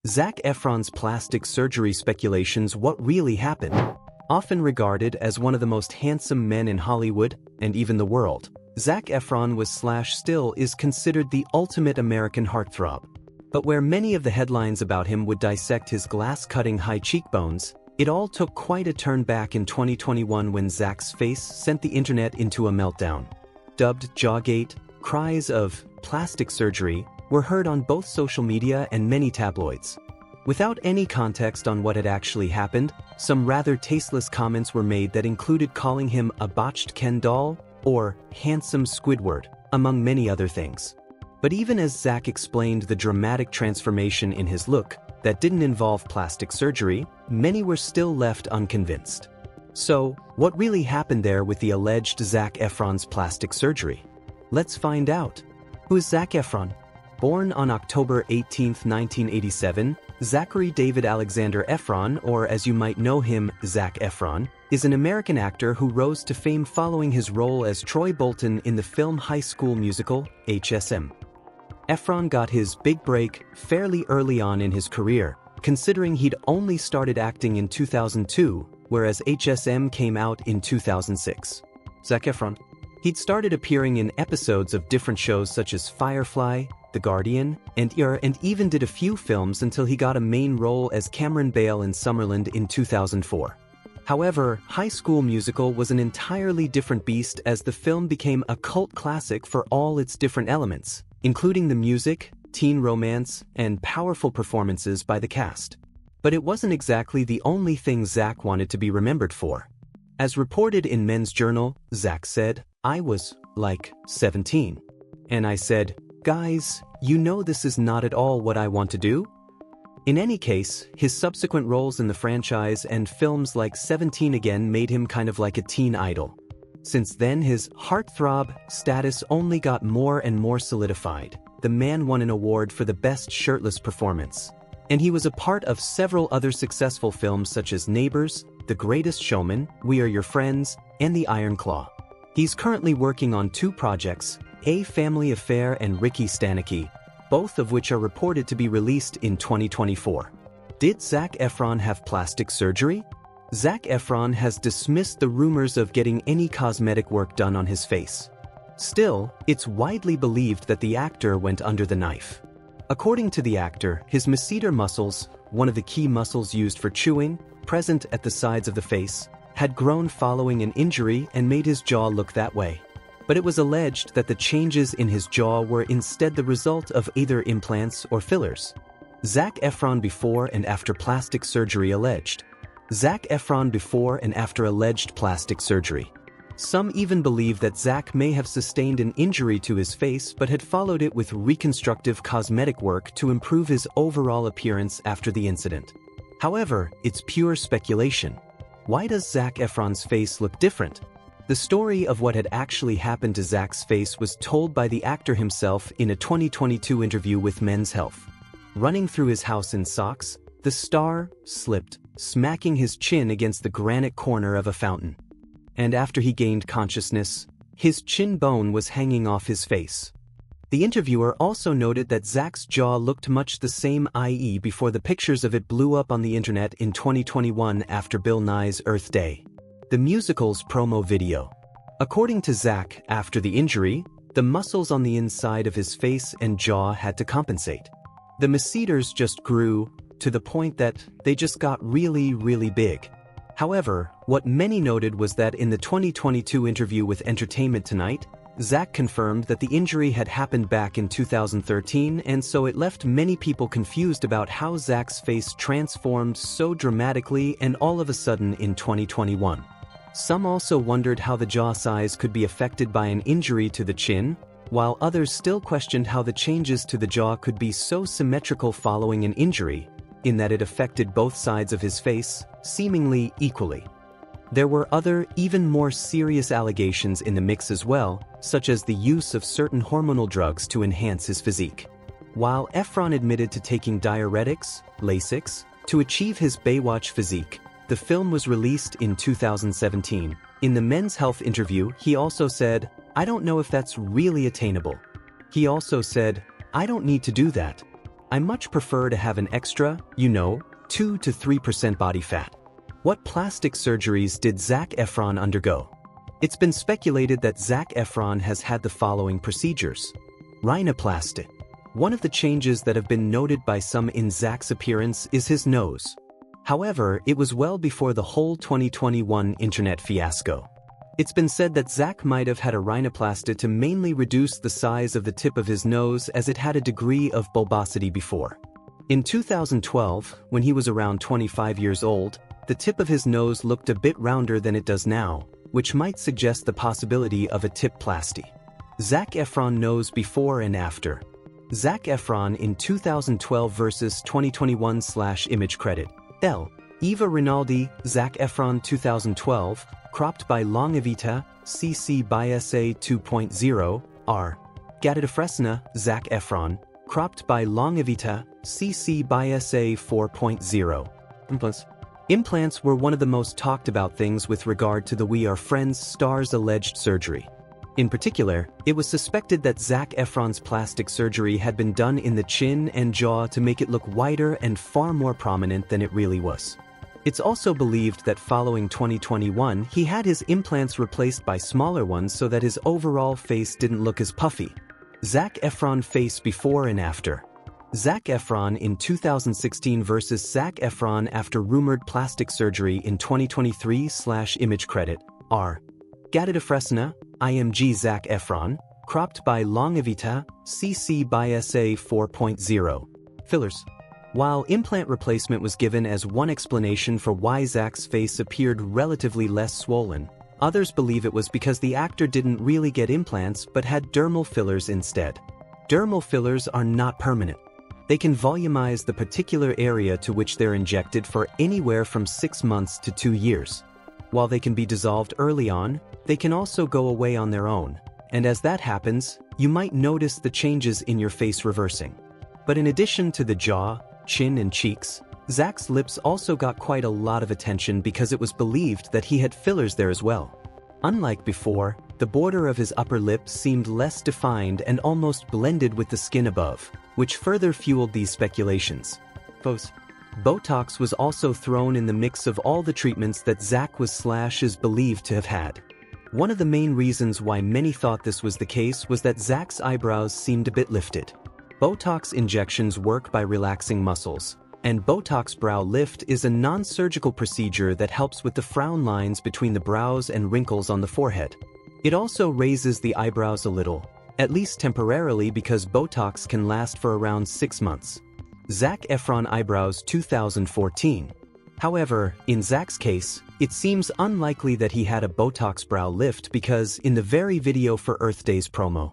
Zac Efron's plastic surgery speculations. What really happened? Often regarded as one of the most handsome men in Hollywood, and even the world, Zac Efron still is considered the ultimate American heartthrob. But where many of the headlines about him would dissect his glass-cutting high cheekbones, it all took quite a turn back in 2021 when Zac's face sent the internet into a meltdown. Dubbed Jawgate, cries of plastic surgery were heard on both social media and many tabloids. Without any context on what had actually happened, some rather tasteless comments were made that included calling him a botched Ken doll or handsome Squidward, among many other things. But even as Zac explained the dramatic transformation in his look that didn't involve plastic surgery, many were still left unconvinced. So, what really happened there with the alleged Zac Efron's plastic surgery? Let's find out. Who is Zac Efron? Born on October 18, 1987, Zachary David Alexander Efron, or as you might know him, Zac Efron, is an American actor who rose to fame following his role as Troy Bolton in the film High School Musical, HSM. Efron got his big break fairly early on in his career, considering he'd only started acting in 2002, whereas HSM came out in 2006. Zac Efron. He'd started appearing in episodes of different shows such as Firefly, The Guardian, and even did a few films until he got a main role as Cameron Bale in Summerland in 2004. However, High School Musical was an entirely different beast as the film became a cult classic for all its different elements, including the music, teen romance, and powerful performances by the cast. But it wasn't exactly the only thing Zac wanted to be remembered for. As reported in Men's Journal, Zac said, "I was, 17. And I said, guys, you know this is not at all what I want to do?" In any case, his subsequent roles in the franchise and films like 17 Again made him kind of like a teen idol. Since then, his heartthrob status only got more and more solidified. The man won an award for the best shirtless performance. And he was a part of several other successful films such as Neighbors, The Greatest Showman, We Are Your Friends, and The Iron Claw. He's currently working on 2 projects, A Family Affair and Ricky Stanicky, both of which are reported to be released in 2024. Did Zac Efron have plastic surgery? Zac Efron has dismissed the rumors of getting any cosmetic work done on his face. Still, it's widely believed that the actor went under the knife. According to the actor, his masseter muscles, one of the key muscles used for chewing, present at the sides of the face, had grown following an injury and made his jaw look that way. But it was alleged that the changes in his jaw were instead the result of either implants or fillers. Zac Efron before and after plastic surgery alleged. Zac Efron before and after alleged plastic surgery. Some even believe that Zac may have sustained an injury to his face but had followed it with reconstructive cosmetic work to improve his overall appearance after the incident. However, it's pure speculation. Why does Zac Efron's face look different? The story of what had actually happened to Zac's face was told by the actor himself in a 2022 interview with Men's Health. Running through his house in socks, the star slipped, smacking his chin against the granite corner of a fountain. And after he gained consciousness, his chin bone was hanging off his face. The interviewer also noted that Zac's jaw looked much the same, i.e. before the pictures of it blew up on the internet in 2021 after Bill Nye's Earth Day, the musical's promo video. According to Zac, after the injury, the muscles on the inside of his face and jaw had to compensate. The masseters just grew, to the point that they just got really, really big. However, what many noted was that in the 2022 interview with Entertainment Tonight, Zac confirmed that the injury had happened back in 2013, and so it left many people confused about how Zac's face transformed so dramatically and all of a sudden in 2021. Some also wondered how the jaw size could be affected by an injury to the chin, while others still questioned how the changes to the jaw could be so symmetrical following an injury, in that it affected both sides of his face, seemingly equally. There were other, even more serious allegations in the mix as well, such as the use of certain hormonal drugs to enhance his physique. While Efron admitted to taking diuretics, Lasix, to achieve his Baywatch physique, the film was released in 2017. In the Men's Health interview, he also said, "I don't know if that's really attainable." He also said, "I don't need to do that. I much prefer to have an extra, 2 to 3% body fat. What plastic surgeries did Zac Efron undergo? It's been speculated that Zac Efron has had the following procedures. Rhinoplasty. One of the changes that have been noted by some in Zac's appearance is his nose. However, it was well before the whole 2021 internet fiasco. It's been said that Zac might have had a rhinoplasty to mainly reduce the size of the tip of his nose as it had a degree of bulbosity before. In 2012, when he was around 25 years old, the tip of his nose looked a bit rounder than it does now, which might suggest the possibility of a tip-plasty. Zac Efron nose before and after. Zac Efron in 2012 versus 2021/image credit. L. Eva Rinaldi, Zac Efron 2012, cropped by Longevita, CC by SA 2.0, R. Gatidafresna, Zac Efron, cropped by Longevita, CC by SA 4.0. Implants were one of the most talked about things with regard to the We Are Friends star's alleged surgery. In particular, it was suspected that Zac Efron's plastic surgery had been done in the chin and jaw to make it look wider and far more prominent than it really was. It's also believed that following 2021 he had his implants replaced by smaller ones so that his overall face didn't look as puffy. Zac Efron face before and after. Zac Efron in 2016 versus Zac Efron after rumored plastic surgery in 2023/image credit, R. Gatidafresna, IMG Zac Efron, cropped by Longevita, CC by SA 4.0. Fillers. While implant replacement was given as one explanation for why Zac's face appeared relatively less swollen, others believe it was because the actor didn't really get implants but had dermal fillers instead. Dermal fillers are not permanent. They can volumize the particular area to which they're injected for anywhere from 6 months to 2 years. While they can be dissolved early on, they can also go away on their own, and as that happens, you might notice the changes in your face reversing. But in addition to the jaw, chin and cheeks, Zac's lips also got quite a lot of attention because it was believed that he had fillers there as well. Unlike before, the border of his upper lip seemed less defined and almost blended with the skin above, which further fueled these speculations. Botox was also thrown in the mix of all the treatments that Zac is believed to have had. One of the main reasons why many thought this was the case was that Zac's eyebrows seemed a bit lifted. Botox injections work by relaxing muscles, and Botox brow lift is a non-surgical procedure that helps with the frown lines between the brows and wrinkles on the forehead. It also raises the eyebrows a little, at least temporarily because Botox can last for around 6 months. Zac Efron eyebrows 2014. However, in Zac's case, it seems unlikely that he had a Botox brow lift because in the very video for Earth Day's promo,